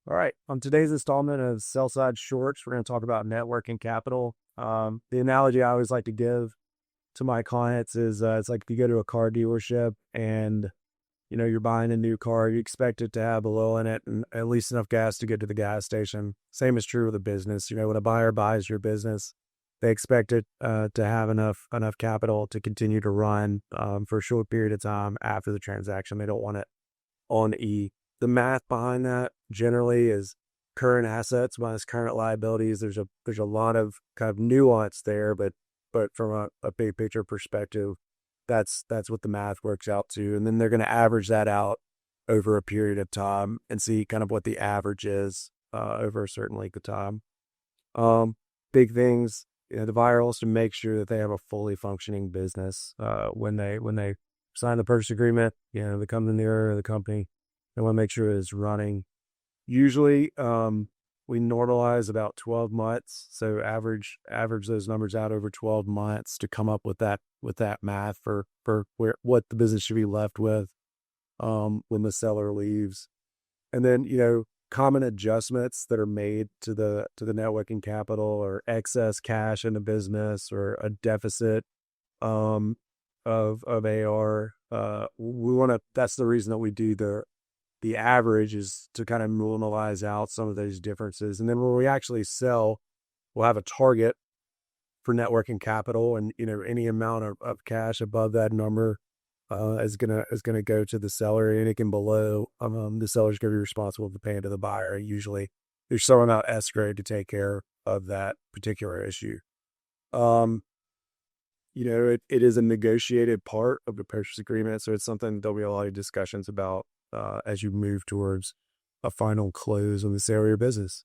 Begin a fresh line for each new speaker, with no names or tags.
All right. On today's installment of Sell Side Shorts, we're going to talk about networking capital. The analogy I always like to give to my clients is it's like if you go to a car dealership and you're buying a new car, you expect it to have a little in it and at least enough gas to get to the gas station. Same is true with a business. When a buyer buys your business, they expect it to have enough capital to continue to run for a short period of time after the transaction. They don't want it on E. The math behind that generally is current assets minus current liabilities. There's a lot of kind of nuance there, but from a big picture perspective, that's what the math works out to. And then they're going to average that out over a period of time and see kind of what the average is over a certain length of time. Big things, the buyer also make sure that they have a fully functioning business when they sign the purchase agreement. The company or the company, they want to make sure it's running. Usually, we normalize about 12 months. So average those numbers out over 12 months to come up with that math for what the business should be left with when the seller leaves. And then, common adjustments that are made to the net working capital or excess cash in the business or a deficit of AR. That's the reason that we do the average, is to kind of normalize out some of those differences. And then when we actually sell, we'll have a target for net working capital, and any amount of cash above that number is gonna go to the seller. Anything below, the seller's gonna be responsible for paying to the buyer. Usually there's some amount escrow to take care of that particular issue. um it is a negotiated part of the purchase agreement, so it's something there'll be a lot of discussions about as you move towards a final close on the sale of your business.